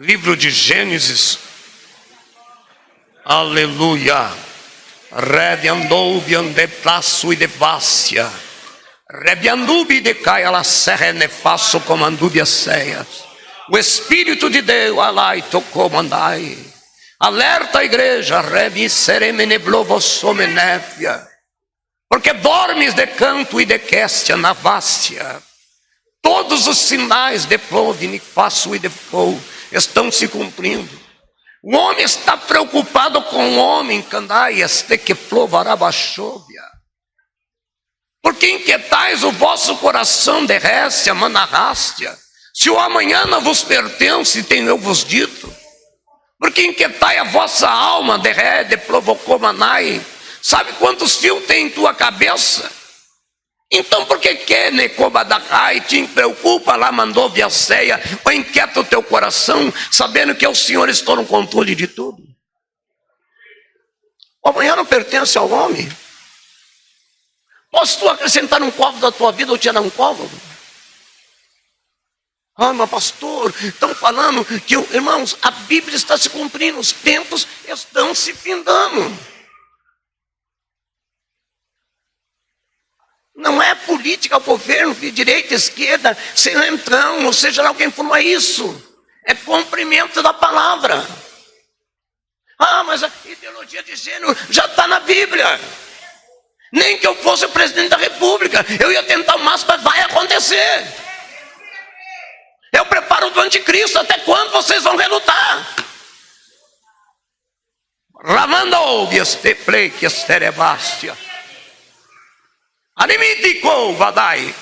Livro de Gênesis. Aleluia. Rebiandoubian de plaço e de vácia. Rebiandubi de caia la serra nefaço comandúbia ceias. O Espírito de Deus, alai tocou mandai. Alerta a igreja, rebi sereme neblovo somenefia. Porque dormes de canto e de questia na vácia. Todos os sinais de plovini, faço e de fogo estão se cumprindo. O homem está preocupado com o homem, candaias, de que flovarabachóvia. Porque inquietais o vosso coração de récia, manarrástia. Se o amanhã não vos pertence, tenho eu vos dito. Porque inquietai a vossa alma de ré, de provocomanai. Sabe quantos fios tem em tua cabeça? Então por que Necobadacai te preocupa lá, mandou via ceia, ou inquieta o teu coração, sabendo que o Senhor está no controle de tudo? O amanhã não pertence ao homem. Posso tu acrescentar um côvado da tua vida ou tirar um côvado? Ah, mas pastor, estão falando que, irmãos, a Bíblia está se cumprindo, os tempos estão se findando. Não é política, governo, de direita, esquerda, centrão, ou seja, alguém falou, é isso. É cumprimento da palavra. Ah, mas a ideologia de gênero já está na Bíblia. Nem que eu fosse o presidente da República, eu ia tentar o máximo, mas vai acontecer. Eu preparo do anticristo, até quando vocês vão relutar? Lavando este play que esterebástia. Animitico vadai.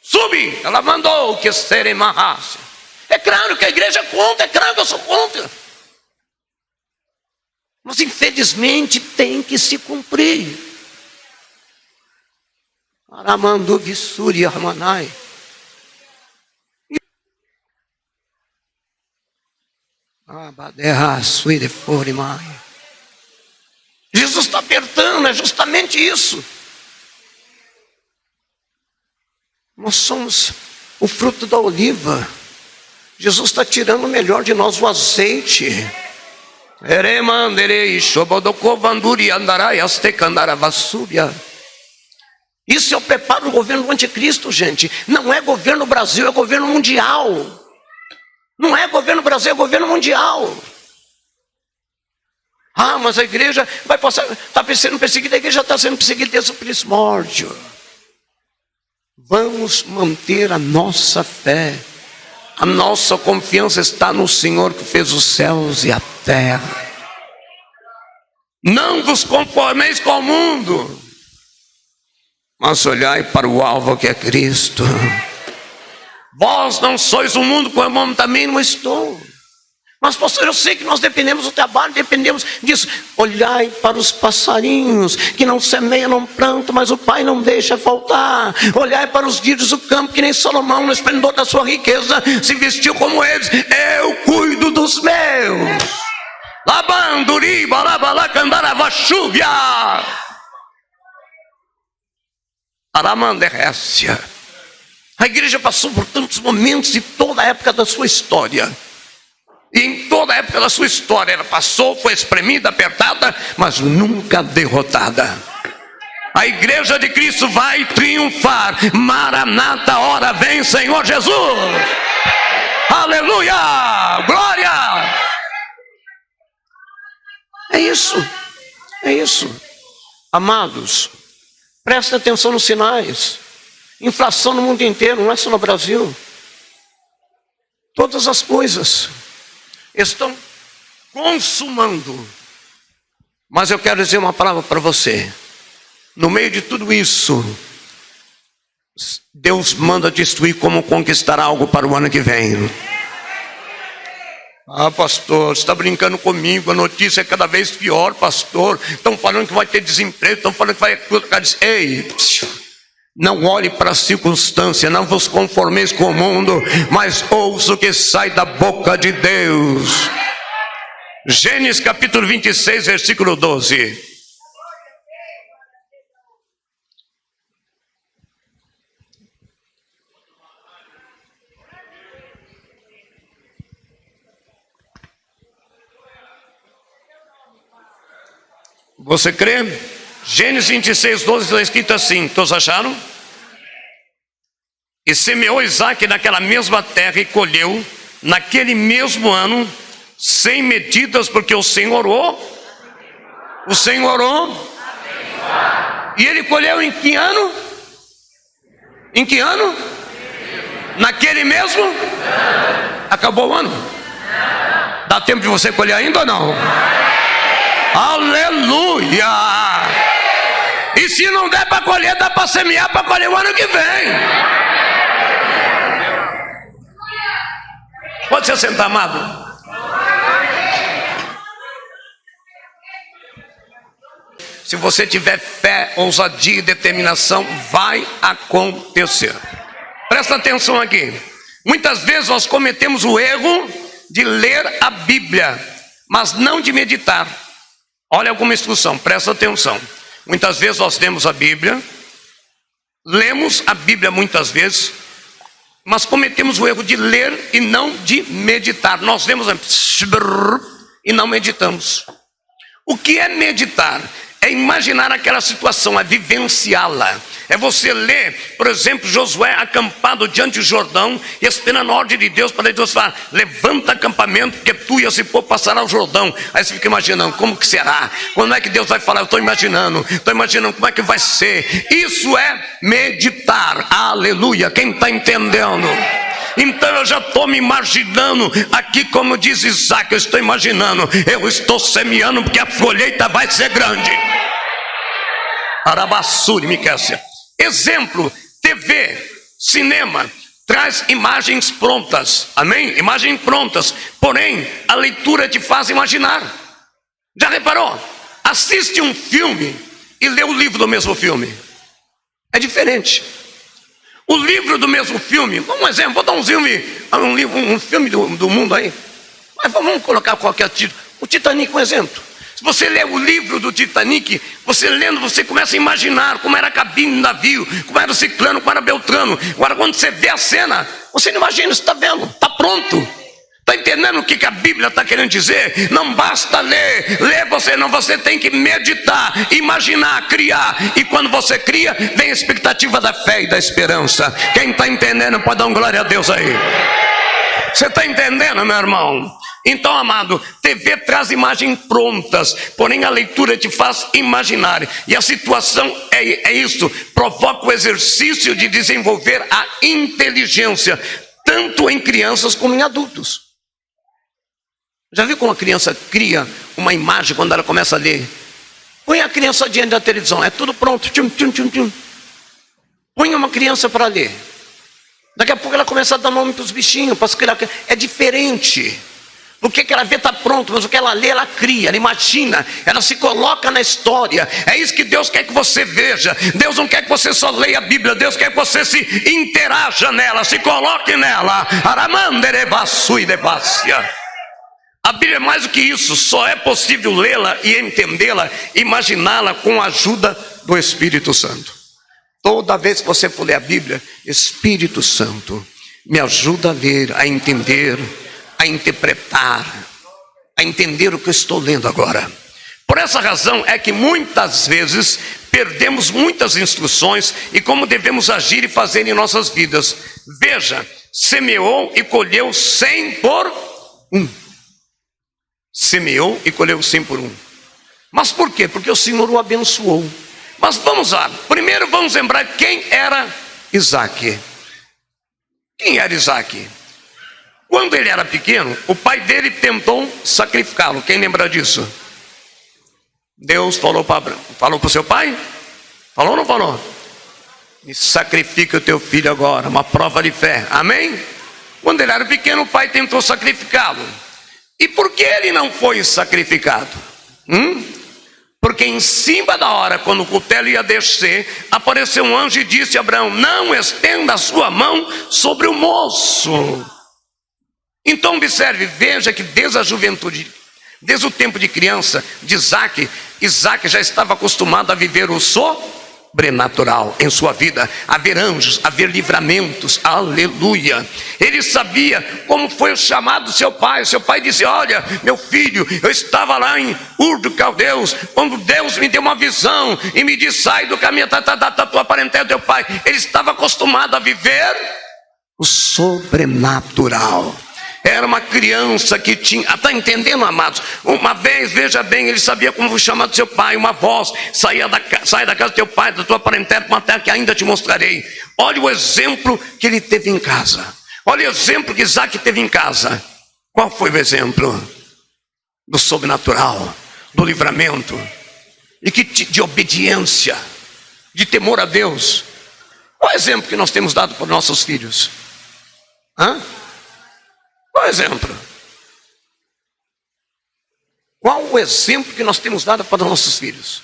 Subi, ela mandou que esteremarrasse. É claro que a igreja é contra, é claro que eu sou contra. Mas infelizmente tem que se cumprir. Aramandu Vissuri Armanai. Jesus está apertando, é justamente isso. Nós somos o fruto da oliva. Jesus está tirando o melhor de nós, o azeite. Isso é o preparo do governo do anticristo, gente. Não é governo Brasil, é governo mundial. Não é governo Brasil, é governo mundial. Ah, mas a igreja vai passar, está sendo perseguida, a igreja está sendo perseguida desde o primórdio. Vamos manter a nossa fé. A nossa confiança está no Senhor que fez os céus e a terra. Não vos conformeis com o mundo, mas olhai para o alvo que é Cristo. Vós não sois o mundo, como eu também não estou. Mas pastor, eu sei que nós dependemos do trabalho, dependemos disso. Olhai para os passarinhos, que não semeiam, não plantam, mas o Pai não deixa faltar. Olhai para os lírios do campo, que nem Salomão, no esplendor da sua riqueza, se vestiu como eles. Eu cuido dos meus. Labanduri, balabalacandarabaxúvia. Aramanderécia. A igreja passou por tantos momentos de toda a época da sua história. E em toda a época da sua história ela passou, foi espremida, apertada, mas nunca derrotada. A igreja de Cristo vai triunfar. Maranata, hora vem, Senhor Jesus. Aleluia, glória. É isso. Amados, presta atenção nos sinais. Inflação no mundo inteiro, não é só no Brasil. Todas as coisas estão consumando. Mas eu quero dizer uma palavra para você. No meio de tudo isso, Deus manda destruir como conquistar algo para o ano que vem. Ah, pastor, você está brincando comigo, a notícia é cada vez pior, pastor. Estão falando que vai ter desemprego, estão falando que vai... Ei, não olhe para a circunstância, não vos conformeis com o mundo, mas ouça o que sai da boca de Deus. Gênesis capítulo 26, versículo 12. Você crê? Gênesis 26, 12 está escrito assim, todos acharam? E semeou Isaac naquela mesma terra e colheu naquele mesmo ano 100 medidas, porque o Senhor orou. E ele colheu em que ano? Em que ano? Naquele mesmo? Acabou o ano? Dá tempo de você colher ainda ou não? Aleluia! E se não der para colher, dá para semear para colher o ano que vem. Pode se sentar, amado. Se você tiver fé, ousadia e determinação, vai acontecer. Presta atenção aqui. Muitas vezes nós cometemos o erro de ler a Bíblia, mas não de meditar. Olha alguma instrução, presta atenção. Muitas vezes nós lemos a Bíblia muitas vezes, mas cometemos o erro de ler e não de meditar. Nós lemos e não meditamos. O que é meditar? É imaginar aquela situação, é vivenciá-la. É você ler, por exemplo, Josué acampado diante do Jordão, e esperando a ordem de Deus para Deus falar: levanta acampamento, porque tu e esse povo passarão o Jordão. Aí você fica imaginando, como que será? Quando é que Deus vai falar? Eu estou imaginando como é que vai ser. Isso é meditar, aleluia, quem está entendendo? Então eu já estou me imaginando aqui, como diz Isaac, eu estou imaginando, eu estou semeando, porque a colheita vai ser grande. Arabassuri, Micésia. Exemplo, TV, cinema, traz imagens prontas, amém? Imagens prontas, porém a leitura te faz imaginar. Já reparou? Assiste um filme e lê o livro do mesmo filme, é diferente. O livro do mesmo filme, um exemplo, vou dar um filme do mundo aí, mas vamos colocar qualquer título. O Titanic, um exemplo. Se você lê o livro do Titanic, você lendo, você começa a imaginar como era a cabine do navio, como era o ciclano, como era o beltrano. Agora quando você vê a cena, você não imagina, você está vendo, está pronto. Está entendendo o que a Bíblia está querendo dizer? Não basta ler você tem que meditar, imaginar, criar. E quando você cria, vem a expectativa da fé e da esperança. Quem está entendendo pode dar um glória a Deus aí. Você está entendendo, meu irmão? Então, amado, TV traz imagens prontas, porém a leitura te faz imaginar. E a situação é isso, provoca o exercício de desenvolver a inteligência, tanto em crianças como em adultos. Já viu como a criança cria uma imagem quando ela começa a ler? Põe a criança diante da televisão, é tudo pronto. Põe uma criança para ler. Daqui a pouco ela começa a dar nome para os bichinhos, para as crianças. É diferente. O que ela vê está pronto, mas o que ela lê, ela cria, ela imagina, ela se coloca na história. É isso que Deus quer que você veja. Deus não quer que você só leia a Bíblia, Deus quer que você se interaja nela, se coloque nela. A Bíblia é mais do que isso, só é possível lê-la e entendê-la, imaginá-la com a ajuda do Espírito Santo. Toda vez que você for ler a Bíblia, Espírito Santo, me ajuda a ler, a entender, a interpretar, a entender o que eu estou lendo agora. Por essa razão é que muitas vezes perdemos muitas instruções e como devemos agir e fazer em nossas vidas. Veja, semeou e colheu 100 por 1. Semeou e colheu 100 por 1. Mas por quê? Porque o Senhor o abençoou. Mas vamos lá, primeiro vamos lembrar quem era Isaac. Quem era Isaac? Quando ele era pequeno, o pai dele tentou sacrificá-lo. Quem lembra disso? Deus falou para o seu pai? Falou ou não falou? Me sacrifica o teu filho agora, uma prova de fé, amém? Quando ele era pequeno, o pai tentou sacrificá-lo. E por que ele não foi sacrificado? Porque em cima da hora, quando o cutelo ia descer, apareceu um anjo e disse a Abraão: não estenda a sua mão sobre o moço. Então observe, veja que desde a juventude, desde o tempo de criança de Isaac já estava acostumado a viver o sobrenatural em sua vida, haver anjos, haver livramentos, aleluia. Ele sabia como foi o chamado do seu pai. Seu pai disse: olha, meu filho, eu estava lá em Ur dos Caldeus, quando Deus me deu uma visão e me disse: sai do caminho da tua parentela, teu pai. Ele estava acostumado a viver o sobrenatural. Era uma criança que tinha, está entendendo, amados? Uma vez, veja bem, ele sabia como foi chamado do seu pai. Uma voz: sai da casa do teu pai, da tua parentela, para uma terra que ainda te mostrarei. Olha o exemplo que ele teve em casa. Olha o exemplo que Isaac teve em casa. Qual foi o exemplo? Do sobrenatural, do livramento, e de obediência, de temor a Deus. Qual é o exemplo que nós temos dado para os nossos filhos? Qual é o exemplo? Qual o exemplo que nós temos dado para os nossos filhos?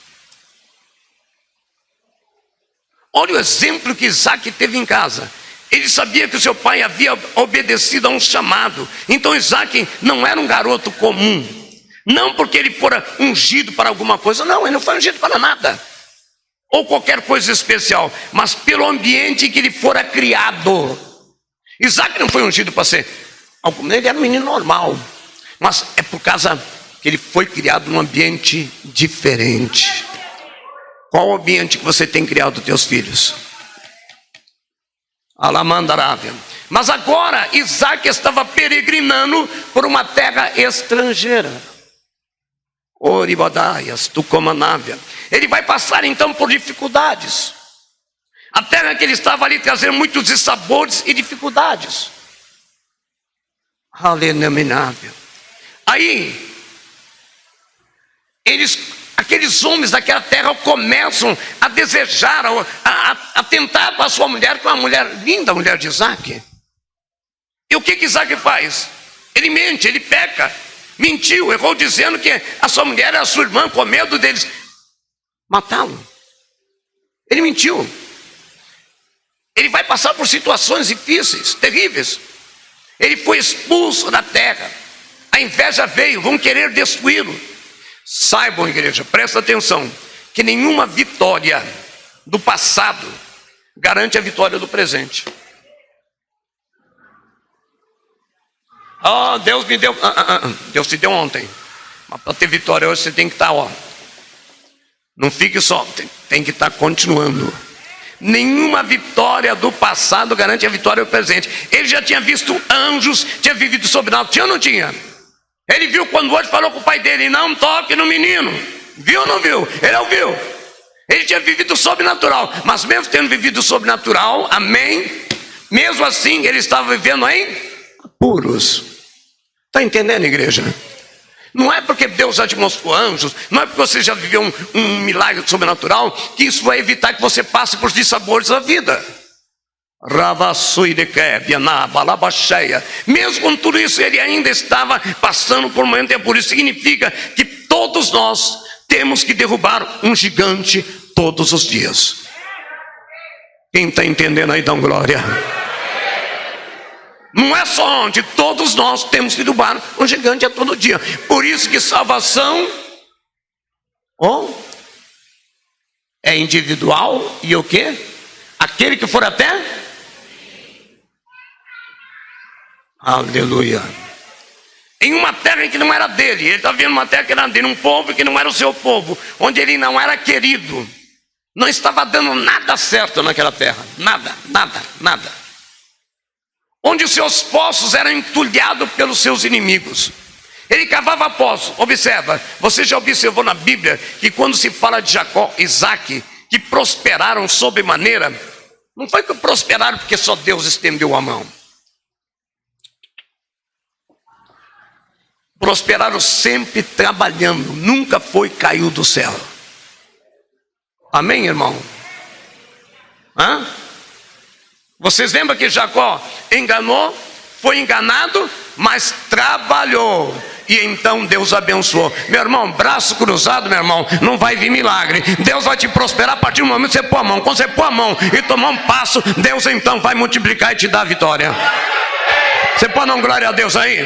Olha o exemplo que Isaac teve em casa. Ele sabia que o seu pai havia obedecido a um chamado. Então Isaac não era um garoto comum. Não porque ele fora ungido para alguma coisa. Não, ele não foi ungido para nada. Ou qualquer coisa especial. Mas pelo ambiente em que ele fora criado. Isaac não foi ungido para ser... Ele era um menino normal, mas é por causa que ele foi criado num ambiente diferente. Qual o ambiente que você tem criado teus filhos? Alamandarável. Mas agora Isaac estava peregrinando por uma terra estrangeira. Oribadaias, Tucomanávia. Ele vai passar então por dificuldades. A terra que ele estava ali trazendo muitos dissabores e dificuldades. Aleluia. Aí, aqueles homens daquela terra começam a desejar, a tentar com a sua mulher, com uma mulher linda, a mulher de Isaac. E o que Isaac faz? Ele mente, ele peca, mentiu, errou dizendo que a sua mulher era a sua irmã, com medo deles matá-lo. Ele mentiu. Ele vai passar por situações difíceis, terríveis. Ele foi expulso da terra. A inveja veio, vão querer destruí-lo. Saibam, igreja, presta atenção, que nenhuma vitória do passado garante a vitória do presente. Deus me deu, Deus te deu ontem, mas para ter vitória hoje você tem que estar, não fique só, tem que estar continuando. Nenhuma vitória do passado garante a vitória do presente. Ele já tinha visto anjos, tinha vivido sobrenatural. Tinha ou não tinha? Ele viu quando hoje falou com o pai dele: não toque no menino. Viu ou não viu? Ele ouviu. Ele tinha vivido sobrenatural. Mas mesmo tendo vivido sobrenatural, amém, mesmo assim ele estava vivendo em apuros. Está entendendo, igreja? Não é porque Deus já te mostrou anjos, não é porque você já viveu um milagre sobrenatural, que isso vai evitar que você passe por dissabores da vida. Mesmo com tudo isso, ele ainda estava passando por um momento. É por isso que significa que todos nós temos que derrubar um gigante todos os dias. Quem está entendendo aí, dão glória. Não é só onde, todos nós temos que derrubar um gigante a todo dia. Por isso que salvação é individual. E o quê? Aquele que for até, aleluia, em uma terra que não era dele. Ele está vendo uma terra que era dele, um povo que não era o seu povo, onde ele não era querido. Não estava dando nada certo naquela terra. Nada. Onde os seus poços eram entulhados pelos seus inimigos. Ele cavava poços. Observa, você já observou na Bíblia que quando se fala de Jacó e Isaac, que prosperaram sobremaneira, não foi que prosperaram porque só Deus estendeu a mão. Prosperaram sempre trabalhando, nunca foi caiu do céu. Amém, irmão? Vocês lembram que Jacó enganou, foi enganado, mas trabalhou. E então Deus abençoou. Meu irmão, braço cruzado, meu irmão, não vai vir milagre. Deus vai te prosperar a partir do momento que você pôr a mão. Quando você pôr a mão e tomar um passo, Deus então vai multiplicar e te dar a vitória. Você pode dar glória a Deus aí?